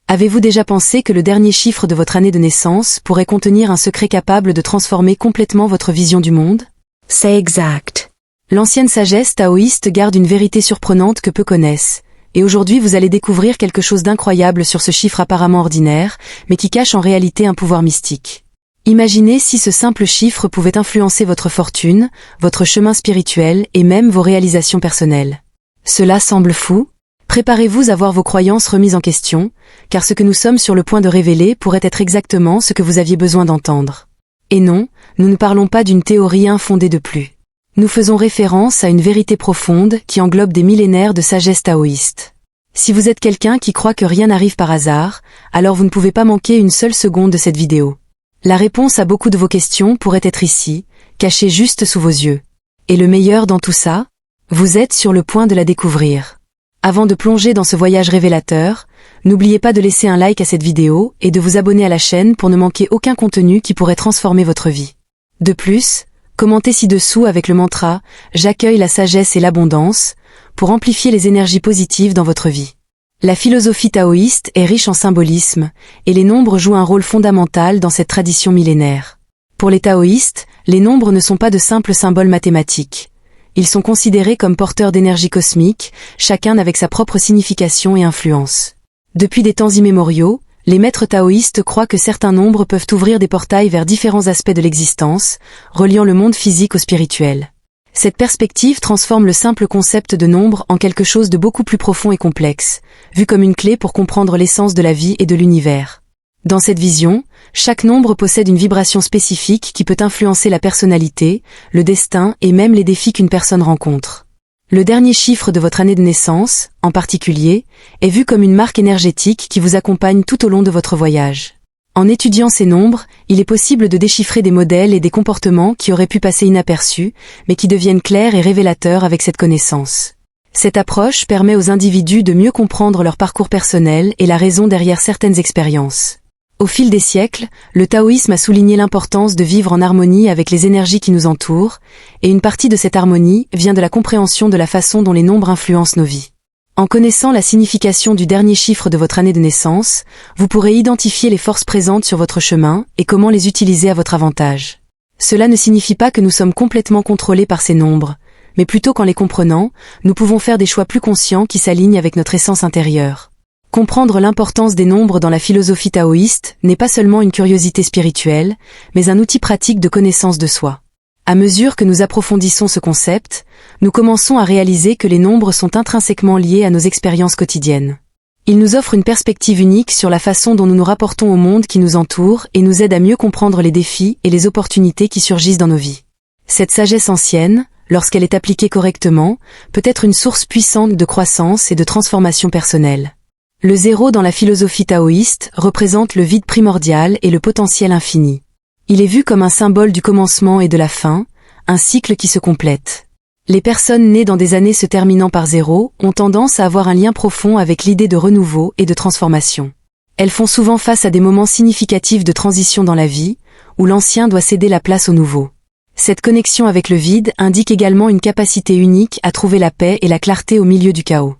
Avez-vous déjà pensé que le dernier chiffre de votre année de naissance pourrait contenir un secret capable de transformer complètement votre vision du monde? C'est exact. L'ancienne sagesse taoïste garde une vérité surprenante que peu connaissent, et aujourd'hui vous allez découvrir quelque chose d'incroyable sur ce chiffre apparemment ordinaire, mais qui cache en réalité un pouvoir mystique. Imaginez si ce simple chiffre pouvait influencer votre fortune, votre chemin spirituel et même vos réalisations personnelles. Cela semble fou? Préparez-vous à voir vos croyances remises en question, car ce que nous sommes sur le point de révéler pourrait être exactement ce que vous aviez besoin d'entendre. Et non, nous ne parlons pas d'une théorie infondée de plus. Nous faisons référence à une vérité profonde qui englobe des millénaires de sagesse taoïste. Si vous êtes quelqu'un qui croit que rien n'arrive par hasard, alors vous ne pouvez pas manquer une seule seconde de cette vidéo. La réponse à beaucoup de vos questions pourrait être ici, cachée juste sous vos yeux. Et le meilleur dans tout ça? Vous êtes sur le point de la découvrir. Avant de plonger dans ce voyage révélateur, n'oubliez pas de laisser un like à cette vidéo et de vous abonner à la chaîne pour ne manquer aucun contenu qui pourrait transformer votre vie. De plus, commentez ci-dessous avec le mantra « J'accueille la sagesse et l'abondance » pour amplifier les énergies positives dans votre vie. La philosophie taoïste est riche en symbolisme, et les nombres jouent un rôle fondamental dans cette tradition millénaire. Pour les taoïstes, les nombres ne sont pas de simples symboles mathématiques. Ils sont considérés comme porteurs d'énergie cosmique, chacun avec sa propre signification et influence. Depuis des temps immémoriaux, les maîtres taoïstes croient que certains nombres peuvent ouvrir des portails vers différents aspects de l'existence, reliant le monde physique au spirituel. Cette perspective transforme le simple concept de nombre en quelque chose de beaucoup plus profond et complexe, vu comme une clé pour comprendre l'essence de la vie et de l'univers. Dans cette vision, chaque nombre possède une vibration spécifique qui peut influencer la personnalité, le destin et même les défis qu'une personne rencontre. Le dernier chiffre de votre année de naissance, en particulier, est vu comme une marque énergétique qui vous accompagne tout au long de votre voyage. En étudiant ces nombres, il est possible de déchiffrer des modèles et des comportements qui auraient pu passer inaperçus, mais qui deviennent clairs et révélateurs avec cette connaissance. Cette approche permet aux individus de mieux comprendre leur parcours personnel et la raison derrière certaines expériences. Au fil des siècles, le taoïsme a souligné l'importance de vivre en harmonie avec les énergies qui nous entourent, et une partie de cette harmonie vient de la compréhension de la façon dont les nombres influencent nos vies. En connaissant la signification du dernier chiffre de votre année de naissance, vous pourrez identifier les forces présentes sur votre chemin et comment les utiliser à votre avantage. Cela ne signifie pas que nous sommes complètement contrôlés par ces nombres, mais plutôt qu'en les comprenant, nous pouvons faire des choix plus conscients qui s'alignent avec notre essence intérieure. Comprendre l'importance des nombres dans la philosophie taoïste n'est pas seulement une curiosité spirituelle, mais un outil pratique de connaissance de soi. À mesure que nous approfondissons ce concept, nous commençons à réaliser que les nombres sont intrinsèquement liés à nos expériences quotidiennes. Ils nous offrent une perspective unique sur la façon dont nous nous rapportons au monde qui nous entoure et nous aident à mieux comprendre les défis et les opportunités qui surgissent dans nos vies. Cette sagesse ancienne, lorsqu'elle est appliquée correctement, peut être une source puissante de croissance et de transformation personnelle. Le zéro dans la philosophie taoïste représente le vide primordial et le potentiel infini. Il est vu comme un symbole du commencement et de la fin, un cycle qui se complète. Les personnes nées dans des années se terminant par zéro ont tendance à avoir un lien profond avec l'idée de renouveau et de transformation. Elles font souvent face à des moments significatifs de transition dans la vie, où l'ancien doit céder la place au nouveau. Cette connexion avec le vide indique également une capacité unique à trouver la paix et la clarté au milieu du chaos.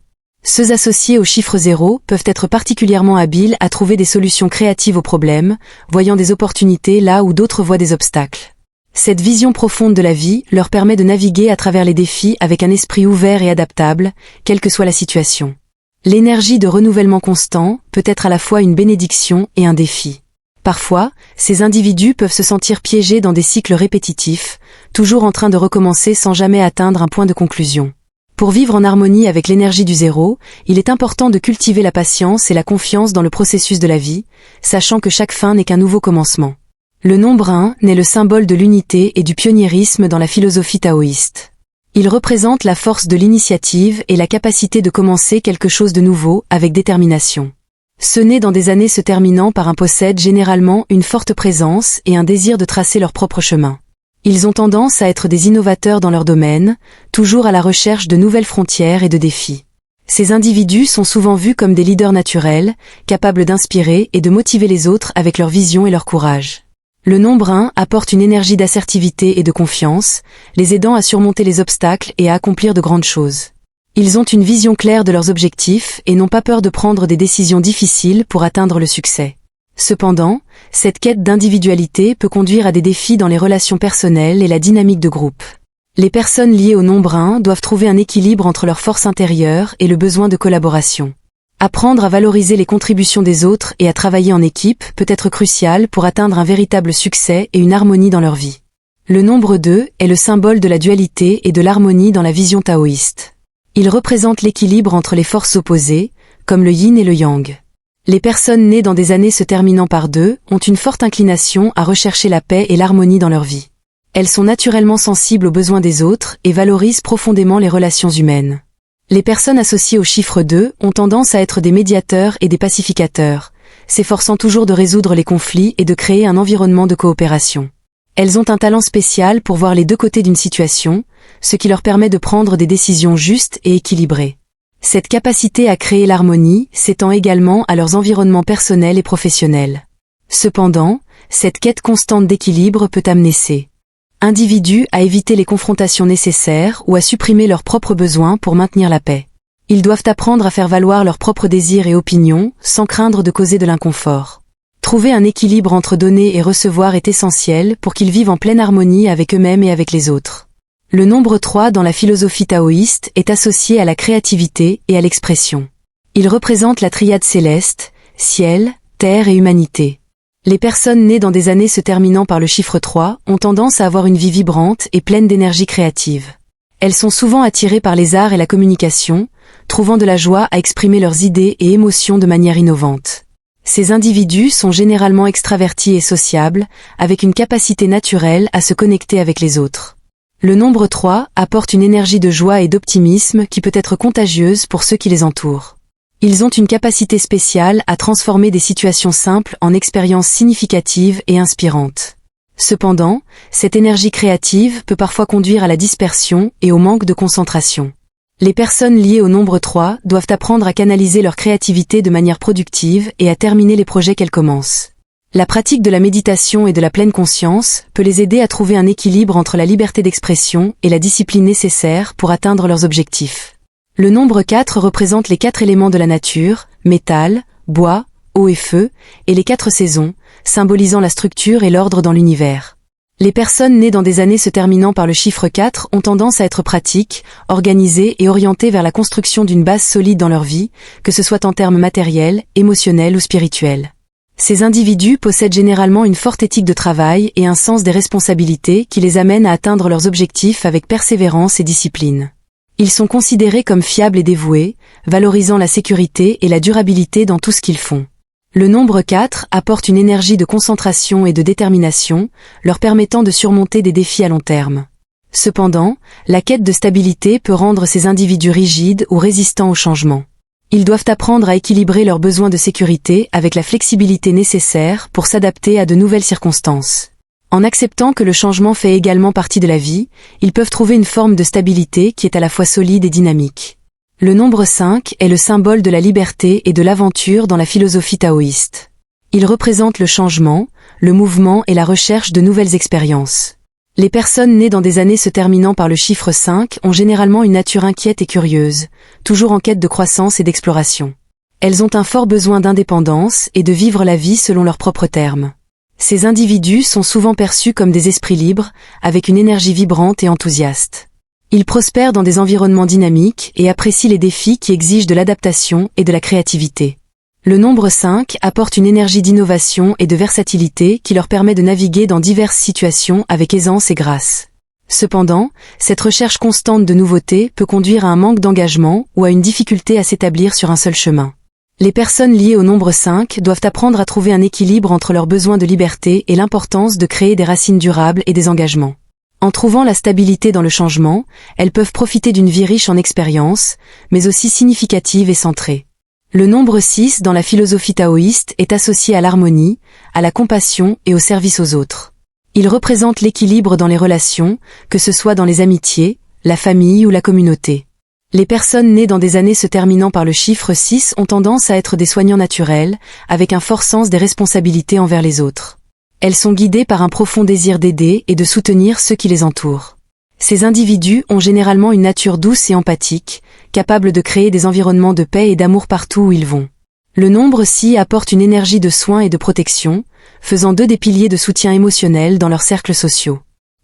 Ceux associés au chiffre 0 peuvent être particulièrement habiles à trouver des solutions créatives aux problèmes, voyant des opportunités là où d'autres voient des obstacles. Cette vision profonde de la vie leur permet de naviguer à travers les défis avec un esprit ouvert et adaptable, quelle que soit la situation. L'énergie de renouvellement constant peut être à la fois une bénédiction et un défi. Parfois, ces individus peuvent se sentir piégés dans des cycles répétitifs, toujours en train de recommencer sans jamais atteindre un point de conclusion. Pour vivre en harmonie avec l'énergie du zéro, il est important de cultiver la patience et la confiance dans le processus de la vie, sachant que chaque fin n'est qu'un nouveau commencement. Le nombre 1 n'est le symbole de l'unité et du pionniérisme dans la philosophie taoïste. Il représente la force de l'initiative et la capacité de commencer quelque chose de nouveau avec détermination. Ceux nés dans des années se terminant par un possèdent généralement une forte présence et un désir de tracer leur propre chemin. Ils ont tendance à être des innovateurs dans leur domaine, toujours à la recherche de nouvelles frontières et de défis. Ces individus sont souvent vus comme des leaders naturels, capables d'inspirer et de motiver les autres avec leur vision et leur courage. Le nombre 1 apporte une énergie d'assertivité et de confiance, les aidant à surmonter les obstacles et à accomplir de grandes choses. Ils ont une vision claire de leurs objectifs et n'ont pas peur de prendre des décisions difficiles pour atteindre le succès. Cependant, cette quête d'individualité peut conduire à des défis dans les relations personnelles et la dynamique de groupe. Les personnes liées au nombre 1 doivent trouver un équilibre entre leur force intérieure et le besoin de collaboration. Apprendre à valoriser les contributions des autres et à travailler en équipe peut être crucial pour atteindre un véritable succès et une harmonie dans leur vie. Le nombre 2 est le symbole de la dualité et de l'harmonie dans la vision taoïste. Il représente l'équilibre entre les forces opposées, comme le yin et le yang. Les personnes nées dans des années se terminant par 2 ont une forte inclination à rechercher la paix et l'harmonie dans leur vie. Elles sont naturellement sensibles aux besoins des autres et valorisent profondément les relations humaines. Les personnes associées au chiffre 2 ont tendance à être des médiateurs et des pacificateurs, s'efforçant toujours de résoudre les conflits et de créer un environnement de coopération. Elles ont un talent spécial pour voir les deux côtés d'une situation, ce qui leur permet de prendre des décisions justes et équilibrées. Cette capacité à créer l'harmonie s'étend également à leurs environnements personnels et professionnels. Cependant, cette quête constante d'équilibre peut amener ces individus à éviter les confrontations nécessaires ou à supprimer leurs propres besoins pour maintenir la paix. Ils doivent apprendre à faire valoir leurs propres désirs et opinions sans craindre de causer de l'inconfort. Trouver un équilibre entre donner et recevoir est essentiel pour qu'ils vivent en pleine harmonie avec eux-mêmes et avec les autres. Le nombre 3 dans la philosophie taoïste est associé à la créativité et à l'expression. Il représente la triade céleste, ciel, terre et humanité. Les personnes nées dans des années se terminant par le chiffre 3 ont tendance à avoir une vie vibrante et pleine d'énergie créative. Elles sont souvent attirées par les arts et la communication, trouvant de la joie à exprimer leurs idées et émotions de manière innovante. Ces individus sont généralement extravertis et sociables, avec une capacité naturelle à se connecter avec les autres. Le nombre 3 apporte une énergie de joie et d'optimisme qui peut être contagieuse pour ceux qui les entourent. Ils ont une capacité spéciale à transformer des situations simples en expériences significatives et inspirantes. Cependant, cette énergie créative peut parfois conduire à la dispersion et au manque de concentration. Les personnes liées au nombre 3 doivent apprendre à canaliser leur créativité de manière productive et à terminer les projets qu'elles commencent. La pratique de la méditation et de la pleine conscience peut les aider à trouver un équilibre entre la liberté d'expression et la discipline nécessaire pour atteindre leurs objectifs. Le nombre 4 représente les 4 éléments de la nature, métal, bois, eau et feu, et les 4 saisons, symbolisant la structure et l'ordre dans l'univers. Les personnes nées dans des années se terminant par le chiffre 4 ont tendance à être pratiques, organisées et orientées vers la construction d'une base solide dans leur vie, que ce soit en termes matériels, émotionnels ou spirituels. Ces individus possèdent généralement une forte éthique de travail et un sens des responsabilités qui les amènent à atteindre leurs objectifs avec persévérance et discipline. Ils sont considérés comme fiables et dévoués, valorisant la sécurité et la durabilité dans tout ce qu'ils font. Le nombre 4 apporte une énergie de concentration et de détermination, leur permettant de surmonter des défis à long terme. Cependant, la quête de stabilité peut rendre ces individus rigides ou résistants au changement. Ils doivent apprendre à équilibrer leurs besoins de sécurité avec la flexibilité nécessaire pour s'adapter à de nouvelles circonstances. En acceptant que le changement fait également partie de la vie, ils peuvent trouver une forme de stabilité qui est à la fois solide et dynamique. Le nombre 5 est le symbole de la liberté et de l'aventure dans la philosophie taoïste. Il représente le changement, le mouvement et la recherche de nouvelles expériences. Les personnes nées dans des années se terminant par le chiffre 5 ont généralement une nature inquiète et curieuse, toujours en quête de croissance et d'exploration. Elles ont un fort besoin d'indépendance et de vivre la vie selon leurs propres termes. Ces individus sont souvent perçus comme des esprits libres, avec une énergie vibrante et enthousiaste. Ils prospèrent dans des environnements dynamiques et apprécient les défis qui exigent de l'adaptation et de la créativité. Le nombre 5 apporte une énergie d'innovation et de versatilité qui leur permet de naviguer dans diverses situations avec aisance et grâce. Cependant, cette recherche constante de nouveautés peut conduire à un manque d'engagement ou à une difficulté à s'établir sur un seul chemin. Les personnes liées au nombre 5 doivent apprendre à trouver un équilibre entre leurs besoins de liberté et l'importance de créer des racines durables et des engagements. En trouvant la stabilité dans le changement, elles peuvent profiter d'une vie riche en expériences, mais aussi significative et centrée. Le nombre 6 dans la philosophie taoïste est associé à l'harmonie, à la compassion et au service aux autres. Il représente l'équilibre dans les relations, que ce soit dans les amitiés, la famille ou la communauté. Les personnes nées dans des années se terminant par le chiffre 6 ont tendance à être des soignants naturels, avec un fort sens des responsabilités envers les autres. Elles sont guidées par un profond désir d'aider et de soutenir ceux qui les entourent. Ces individus ont généralement une nature douce et empathique, capable de créer des environnements de paix et d'amour partout où ils vont. Le nombre 6 apporte une énergie de soin et de protection, faisant d'eux des piliers de soutien émotionnel dans leurs cercles sociaux.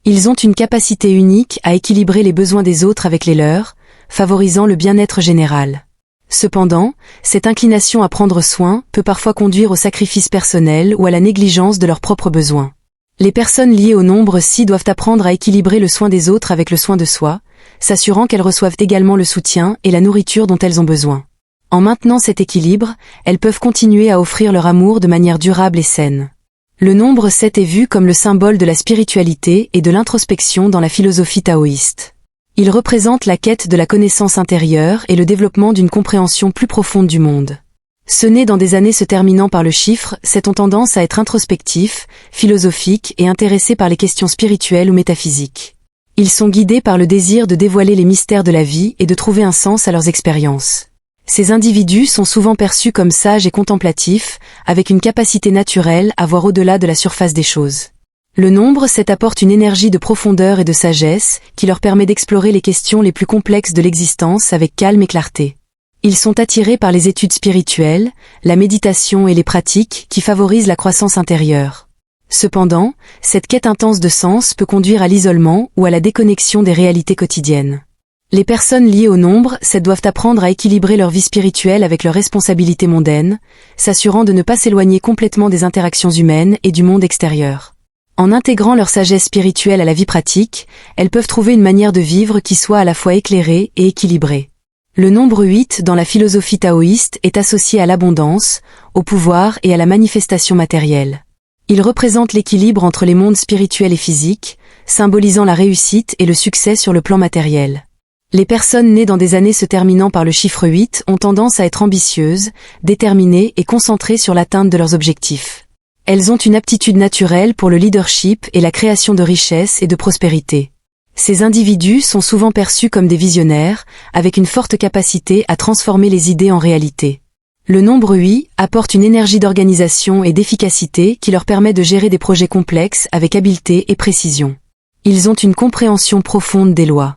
Ils ont une capacité unique à équilibrer les besoins des autres avec les leurs, favorisant le bien-être général. Cependant, cette inclination à prendre soin peut parfois conduire au sacrifice personnel ou à la négligence de leurs propres besoins. Les personnes liées au nombre 6 doivent apprendre à équilibrer le soin des autres avec le soin de soi, s'assurant qu'elles reçoivent également le soutien et la nourriture dont elles ont besoin. En maintenant cet équilibre, elles peuvent continuer à offrir leur amour de manière durable et saine. Le nombre 7 est vu comme le symbole de la spiritualité et de l'introspection dans la philosophie taoïste. Il représente la quête de la connaissance intérieure et le développement d'une compréhension plus profonde du monde. Ceux nés dans des années se terminant par le chiffre 7 ont tendance à être introspectifs, philosophiques et intéressés par les questions spirituelles ou métaphysiques. Ils sont guidés par le désir de dévoiler les mystères de la vie et de trouver un sens à leurs expériences. Ces individus sont souvent perçus comme sages et contemplatifs, avec une capacité naturelle à voir au-delà de la surface des choses. Le nombre 7 apporte une énergie de profondeur et de sagesse qui leur permet d'explorer les questions les plus complexes de l'existence avec calme et clarté. Ils sont attirés par les études spirituelles, la méditation et les pratiques qui favorisent la croissance intérieure. Cependant, cette quête intense de sens peut conduire à l'isolement ou à la déconnexion des réalités quotidiennes. Les personnes liées au nombre 7 doivent apprendre à équilibrer leur vie spirituelle avec leurs responsabilités mondaines, s'assurant de ne pas s'éloigner complètement des interactions humaines et du monde extérieur. En intégrant leur sagesse spirituelle à la vie pratique, elles peuvent trouver une manière de vivre qui soit à la fois éclairée et équilibrée. Le nombre 8 dans la philosophie taoïste est associé à l'abondance, au pouvoir et à la manifestation matérielle. Il représente l'équilibre entre les mondes spirituels et physiques, symbolisant la réussite et le succès sur le plan matériel. Les personnes nées dans des années se terminant par le chiffre 8 ont tendance à être ambitieuses, déterminées et concentrées sur l'atteinte de leurs objectifs. Elles ont une aptitude naturelle pour le leadership et la création de richesses et de prospérité. Ces individus sont souvent perçus comme des visionnaires, avec une forte capacité à transformer les idées en réalité. Le nombre 8 apporte une énergie d'organisation et d'efficacité qui leur permet de gérer des projets complexes avec habileté et précision. Ils ont une compréhension profonde des lois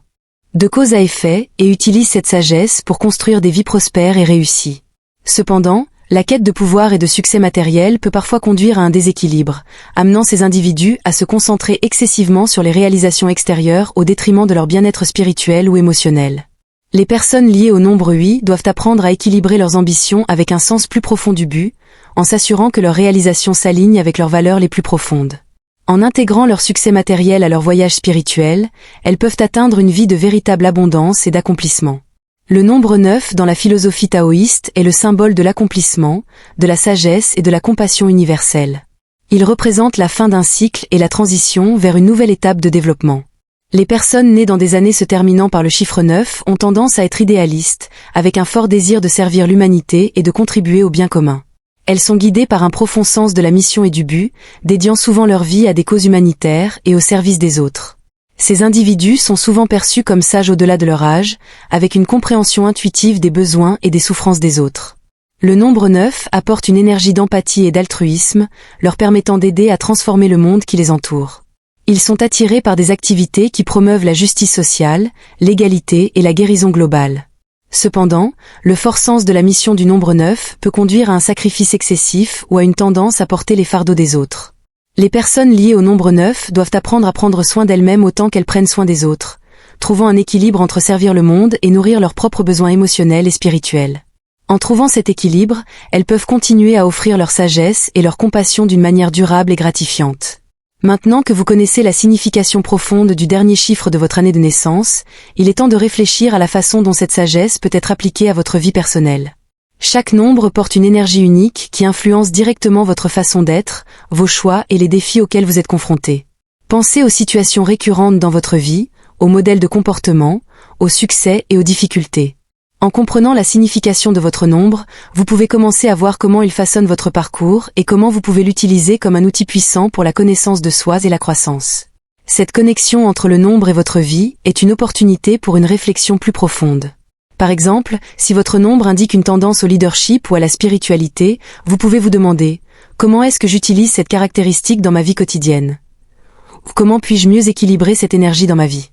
de cause à effet et utilisent cette sagesse pour construire des vies prospères et réussies. Cependant, la quête de pouvoir et de succès matériel peut parfois conduire à un déséquilibre, amenant ces individus à se concentrer excessivement sur les réalisations extérieures au détriment de leur bien-être spirituel ou émotionnel. Les personnes liées au nombre 8 doivent apprendre à équilibrer leurs ambitions avec un sens plus profond du but, en s'assurant que leurs réalisations s'alignent avec leurs valeurs les plus profondes. En intégrant leur succès matériel à leur voyage spirituel, elles peuvent atteindre une vie de véritable abondance et d'accomplissement. Le nombre 9 dans la philosophie taoïste est le symbole de l'accomplissement, de la sagesse et de la compassion universelle. Il représente la fin d'un cycle et la transition vers une nouvelle étape de développement. Les personnes nées dans des années se terminant par le chiffre 9 ont tendance à être idéalistes, avec un fort désir de servir l'humanité et de contribuer au bien commun. Elles sont guidées par un profond sens de la mission et du but, dédiant souvent leur vie à des causes humanitaires et au service des autres. Ces individus sont souvent perçus comme sages au-delà de leur âge, avec une compréhension intuitive des besoins et des souffrances des autres. Le nombre 9 apporte une énergie d'empathie et d'altruisme, leur permettant d'aider à transformer le monde qui les entoure. Ils sont attirés par des activités qui promeuvent la justice sociale, l'égalité et la guérison globale. Cependant, le fort sens de la mission du nombre 9 peut conduire à un sacrifice excessif ou à une tendance à porter les fardeaux des autres. Les personnes liées au nombre 9 doivent apprendre à prendre soin d'elles-mêmes autant qu'elles prennent soin des autres, trouvant un équilibre entre servir le monde et nourrir leurs propres besoins émotionnels et spirituels. En trouvant cet équilibre, elles peuvent continuer à offrir leur sagesse et leur compassion d'une manière durable et gratifiante. Maintenant que vous connaissez la signification profonde du dernier chiffre de votre année de naissance, il est temps de réfléchir à la façon dont cette sagesse peut être appliquée à votre vie personnelle. Chaque nombre porte une énergie unique qui influence directement votre façon d'être, vos choix et les défis auxquels vous êtes confrontés. Pensez aux situations récurrentes dans votre vie, aux modèles de comportement, aux succès et aux difficultés. En comprenant la signification de votre nombre, vous pouvez commencer à voir comment il façonne votre parcours et comment vous pouvez l'utiliser comme un outil puissant pour la connaissance de soi et la croissance. Cette connexion entre le nombre et votre vie est une opportunité pour une réflexion plus profonde. Par exemple, si votre nombre indique une tendance au leadership ou à la spiritualité, vous pouvez vous demander « Comment est-ce que j'utilise cette caractéristique dans ma vie quotidienne ?» Ou « Comment puis-je mieux équilibrer cette énergie dans ma vie ?»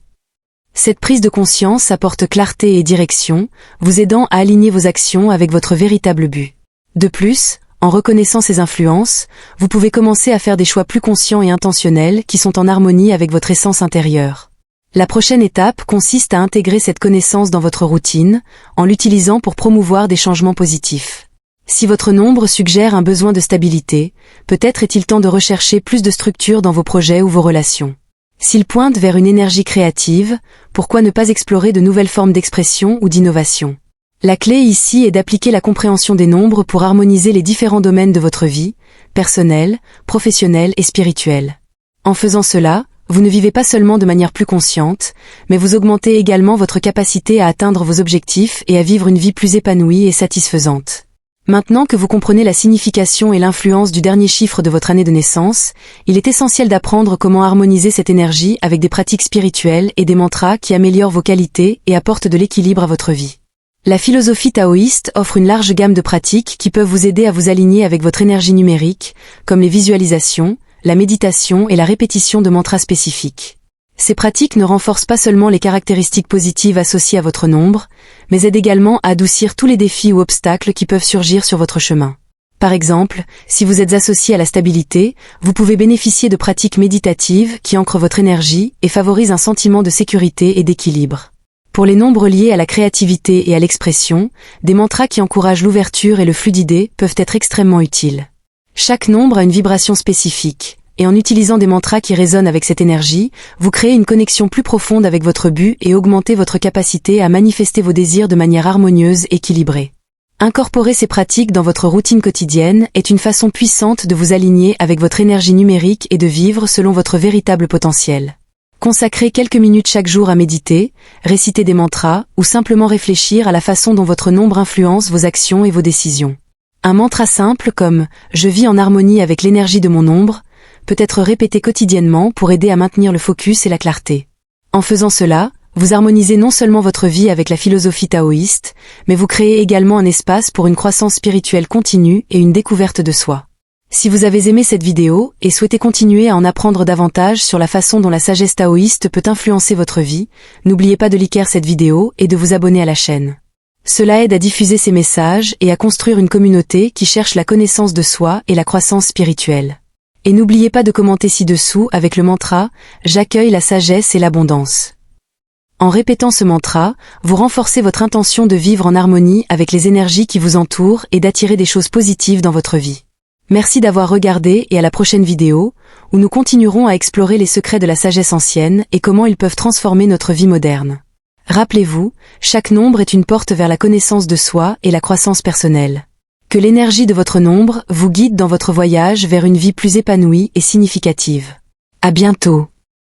Cette prise de conscience apporte clarté et direction, vous aidant à aligner vos actions avec votre véritable but. De plus, en reconnaissant ces influences, vous pouvez commencer à faire des choix plus conscients et intentionnels qui sont en harmonie avec votre essence intérieure. La prochaine étape consiste à intégrer cette connaissance dans votre routine, en l'utilisant pour promouvoir des changements positifs. Si votre nombre suggère un besoin de stabilité, peut-être est-il temps de rechercher plus de structure dans vos projets ou vos relations. S'il pointe vers une énergie créative, pourquoi ne pas explorer de nouvelles formes d'expression ou d'innovation? La clé ici est d'appliquer la compréhension des nombres pour harmoniser les différents domaines de votre vie, personnelle, professionnelle et spirituelle. En faisant cela, vous ne vivez pas seulement de manière plus consciente, mais vous augmentez également votre capacité à atteindre vos objectifs et à vivre une vie plus épanouie et satisfaisante. Maintenant que vous comprenez la signification et l'influence du dernier chiffre de votre année de naissance, il est essentiel d'apprendre comment harmoniser cette énergie avec des pratiques spirituelles et des mantras qui améliorent vos qualités et apportent de l'équilibre à votre vie. La philosophie taoïste offre une large gamme de pratiques qui peuvent vous aider à vous aligner avec votre énergie numérique, comme les visualisations, la méditation et la répétition de mantras spécifiques. Ces pratiques ne renforcent pas seulement les caractéristiques positives associées à votre nombre, mais aident également à adoucir tous les défis ou obstacles qui peuvent surgir sur votre chemin. Par exemple, si vous êtes associé à la stabilité, vous pouvez bénéficier de pratiques méditatives qui ancrent votre énergie et favorisent un sentiment de sécurité et d'équilibre. Pour les nombres liés à la créativité et à l'expression, des mantras qui encouragent l'ouverture et le flux d'idées peuvent être extrêmement utiles. Chaque nombre a une vibration spécifique, et en utilisant des mantras qui résonnent avec cette énergie, vous créez une connexion plus profonde avec votre but et augmentez votre capacité à manifester vos désirs de manière harmonieuse et équilibrée. Incorporer ces pratiques dans votre routine quotidienne est une façon puissante de vous aligner avec votre énergie numérique et de vivre selon votre véritable potentiel. Consacrez quelques minutes chaque jour à méditer, réciter des mantras ou simplement réfléchir à la façon dont votre nombre influence vos actions et vos décisions. Un mantra simple comme « Je vis en harmonie avec l'énergie de mon nombre » peut être répété quotidiennement pour aider à maintenir le focus et la clarté. En faisant cela, vous harmonisez non seulement votre vie avec la philosophie taoïste, mais vous créez également un espace pour une croissance spirituelle continue et une découverte de soi. Si vous avez aimé cette vidéo et souhaitez continuer à en apprendre davantage sur la façon dont la sagesse taoïste peut influencer votre vie, n'oubliez pas de liker cette vidéo et de vous abonner à la chaîne. Cela aide à diffuser ces messages et à construire une communauté qui cherche la connaissance de soi et la croissance spirituelle. Et n'oubliez pas de commenter ci-dessous avec le mantra « J'accueille la sagesse et l'abondance ». En répétant ce mantra, vous renforcez votre intention de vivre en harmonie avec les énergies qui vous entourent et d'attirer des choses positives dans votre vie. Merci d'avoir regardé et à la prochaine vidéo, où nous continuerons à explorer les secrets de la sagesse ancienne et comment ils peuvent transformer notre vie moderne. Rappelez-vous, chaque nombre est une porte vers la connaissance de soi et la croissance personnelle. Que l'énergie de votre nombre vous guide dans votre voyage vers une vie plus épanouie et significative. À bientôt.